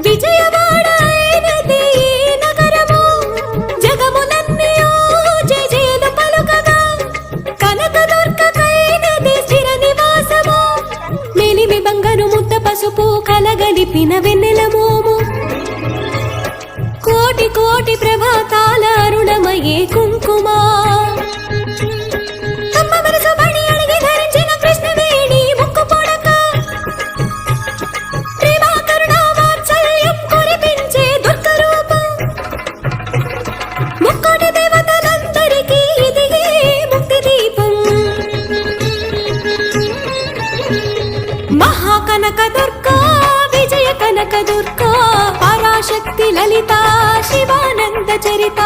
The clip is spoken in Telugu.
విజయవాడ అయినది ఈ నగరము, జగములన్నీయు జయ జయలు పలుకగా, కనకదుర్గకైనది స్థిర నివాసము, మేలిమి బంగారు ముద్ద పసుపు కలగలిపిన వెన్నెల మోము, కోటి కోటి ప్రభాతాల అరుణమయే కుంకుమ, అమ్మ మనసు బడి అడిగి ధరించిన కృష్ణవేణి ముక్కు పొడక, ప్రేమ కరుణ వాత్సల్యం కురిపించే దుర్గ రూపం, ముక్కోటి దేవతలందరికీ ఇదిగే ముక్తి దీపం, మహాకనక దుర్గా విజయ కనక దుర్గా, పరాశక్తి లలిత శివానంద చరిత.